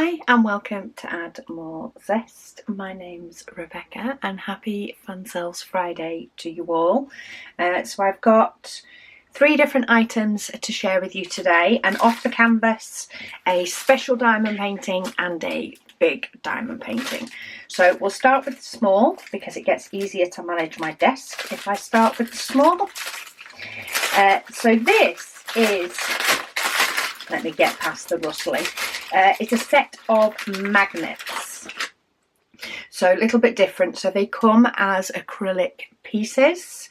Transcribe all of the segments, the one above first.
Hi and welcome to Add More Zest. My name's Rebecca and happy Fansells Friday to you all. So I've got 3 different items to share with you today, and off the canvas a special diamond painting and a big diamond painting. So we'll start with the small because it gets easier to manage my desk if I start with the small. So this is, let me get past the rustling. It's a set of magnets, so a little bit different. So they come as acrylic pieces.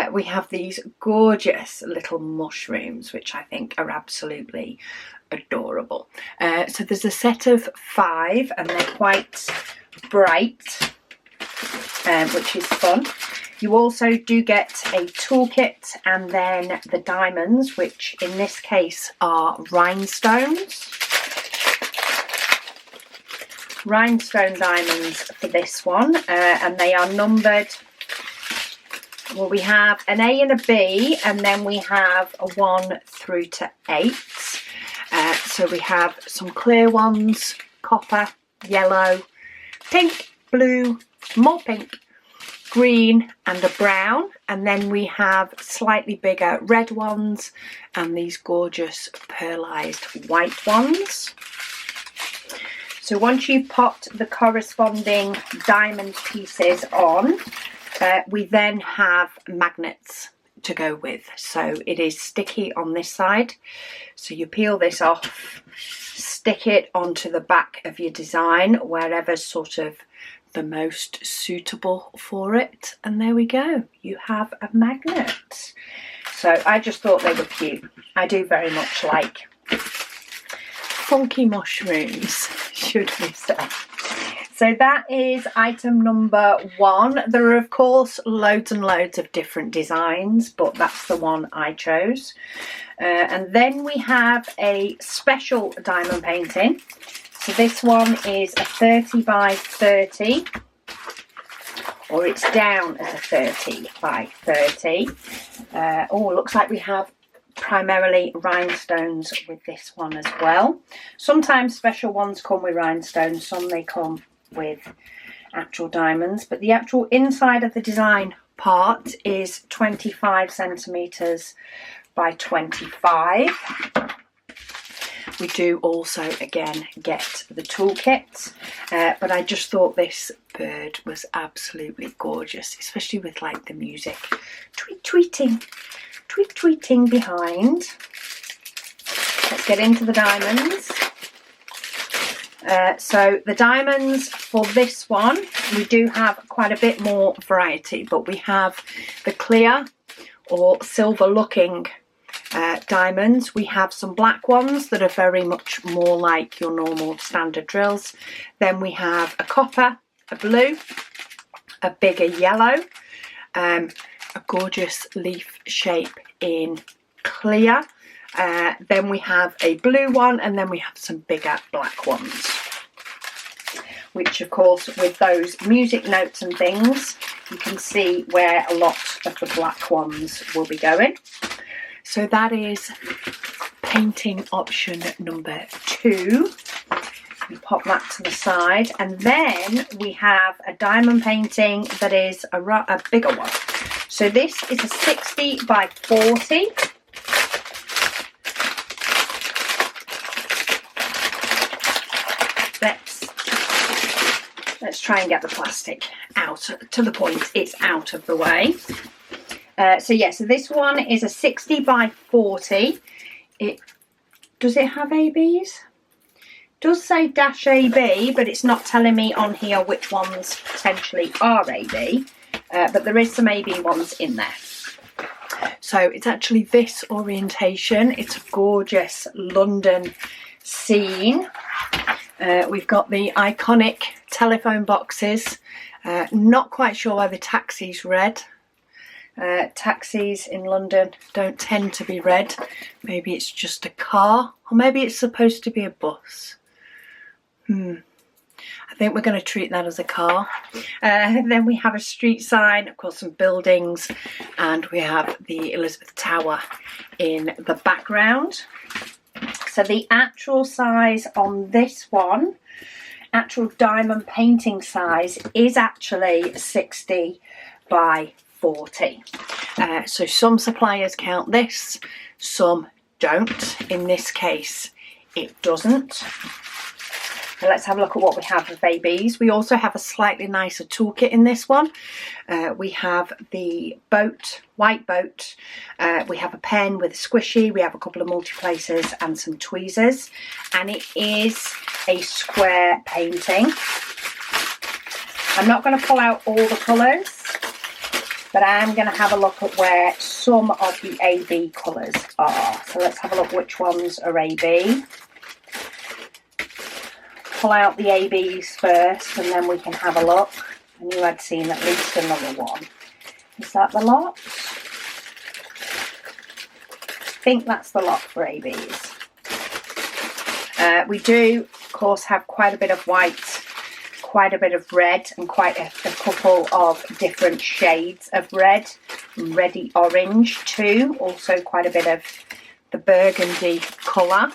We have these gorgeous little mushrooms, which I think are absolutely adorable. So there's a set of 5 and they're quite bright, which is fun. You also do get a toolkit and then the diamonds, which in this case are rhinestones. Rhinestone diamonds for this one, and they are numbered. Well, we have an A and a B, and then we have a 1 through to 8. So we have some clear ones, copper, yellow, pink, blue, more pink, green and a brown, and then we have slightly bigger red ones and these gorgeous pearlized white ones. So once you've popped the corresponding diamond pieces on, we then have magnets to go with. So it is sticky on this side. So you peel this off, stick it onto the back of your design, wherever's sort of the most suitable for it. And there we go. You have a magnet. So I just thought they were cute. I do very much like funky mushrooms, should we say. So that is item number 1. There are of course loads and loads of different designs, but that's the one I chose. And then we have a special diamond painting. So this one is a 30 by 30, or it's down as a 30 by 30. Oh, looks like we have primarily rhinestones with this one as well. Sometimes special ones come with rhinestones, some they come with actual diamonds, but the actual inside of the design part is 25 centimeters by 25. We do also again get the toolkit, but I just thought this bird was absolutely gorgeous, especially with like the music tweeting behind. Let's get into the diamonds. So the diamonds for this one, we do have quite a bit more variety, but we have the clear or silver looking diamonds. We have some black ones that are very much more like your normal standard drills. Then we have a copper, a blue, a bigger yellow, a gorgeous leaf shape in clear. Then we have a blue one, and then we have some bigger black ones, which of course with those music notes and things you can see where a lot of the black ones will be going. So that is painting option number 2. We pop that to the side, and then we have a diamond painting that is a bigger one. So this is a 60 by 40. Let's try and get the plastic out to the point it's out of the way. So this one is a 60 by 40. Does it have ABs? It does say dash AB, but it's not telling me on here which ones potentially are AB, but there is some AB ones in there. So it's actually this orientation. It's a gorgeous London scene. We've got the iconic telephone boxes. Not quite sure why the taxi's red. Taxis in London don't tend to be red. Maybe it's just a car, or maybe it's supposed to be a bus. I think we're going to treat that as a car. Then we have a street sign, of course some buildings, and we have the Elizabeth Tower in the background. So So the actual size on this one, actual diamond painting size, is actually 60 by 40. So some suppliers count this, some don't. In this case, it doesn't. So let's have a look at what we have with ABs. We also have a slightly nicer toolkit in this one. We have the boat, white boat. We have a pen with a squishy. We have a couple of multi-placers and some tweezers. And it is a square painting. I'm not going to pull out all the colours, but I am going to have a look at where some of the AB colours are. So let's have a look which ones are AB. Pull out the ABs first and then we can have a look. I knew I'd seen at least another one. Is that the lot? I think that's the lot for ABs. We do, of course, have quite a bit of white, quite a bit of red, and quite a couple of different shades of red. Reddy orange too. Also quite a bit of the burgundy colour.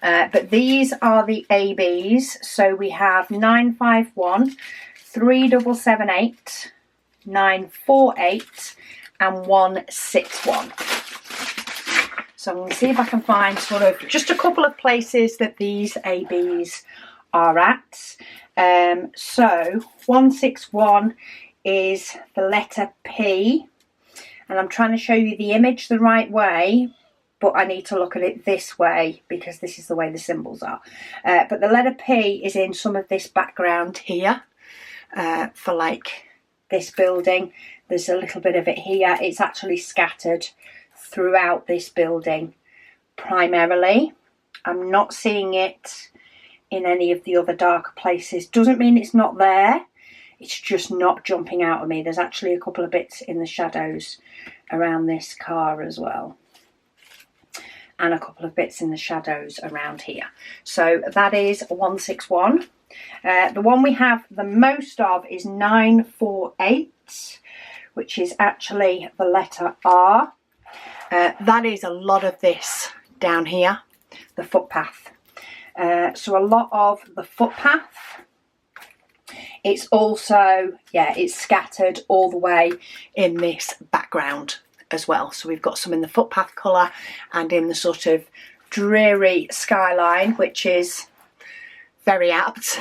But these are the ABs. So we have 951, 3778, 948 and 161. So I'm going to see if I can find sort of just a couple of places that these ABs are at. So 161 is the letter P. And I'm trying to show you the image the right way, but I need to look at it this way because this is the way the symbols are. But the letter P is in some of this background here for like this building. There's a little bit of it here. It's actually scattered throughout this building primarily. I'm not seeing it in any of the other darker places. Doesn't mean it's not there. It's just not jumping out at me. There's actually a couple of bits in the shadows around this car as well. And a couple of bits in the shadows around here. So that is 161. The one we have the most of is 948, which is actually the letter R. That is a lot of this down here, the footpath. So a lot of the footpath. It's also, yeah, it's scattered all the way in this background as well. So we've got some in the footpath colour and in the sort of dreary skyline, which is very apt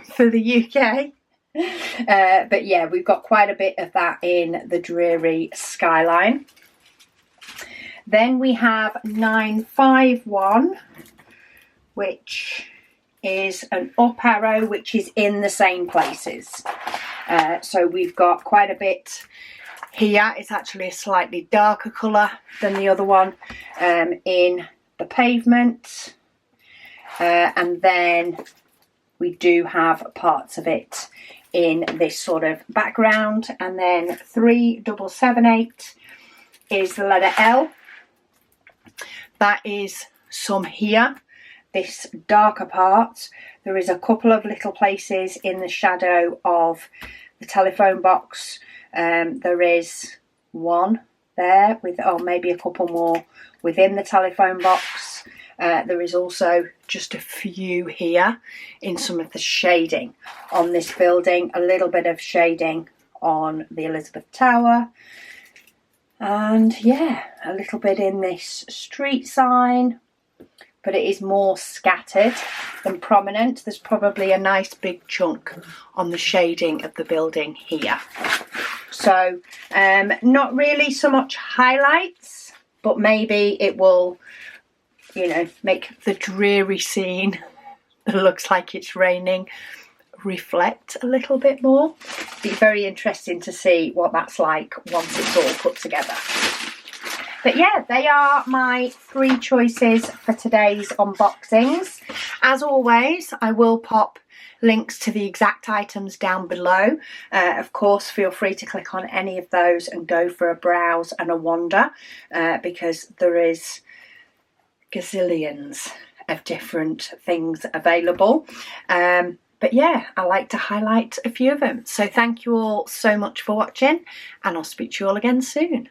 for the UK. But yeah, we've got quite a bit of that in the dreary skyline. Then we have 951, which is an up arrow, which is in the same places. So we've got quite a bit here. It's actually a slightly darker colour than the other one in the pavement. And then we do have parts of it in this sort of background. And then 3778 is the letter L. That is some here. This darker part. There is a couple of little places in the shadow of the telephone box. There is one there with, or maybe a couple more within the telephone box. There is also just a few here in some of the shading on this building. A little bit of shading on the Elizabeth Tower. And yeah, a little bit in this street sign. But it is more scattered than prominent. There's probably a nice big chunk on the shading of the building here. So not really so much highlights, but maybe it will, you know, make the dreary scene that looks like it's raining reflect a little bit more. Be very interesting to see what that's like once it's all put together. But yeah, they are my 3 choices for today's unboxings. As always, I will pop links to the exact items down below. Of course, feel free to click on any of those and go for a browse and a wander, because there is gazillions of different things available. But yeah, I like to highlight a few of them. So thank you all so much for watching, and I'll speak to you all again soon.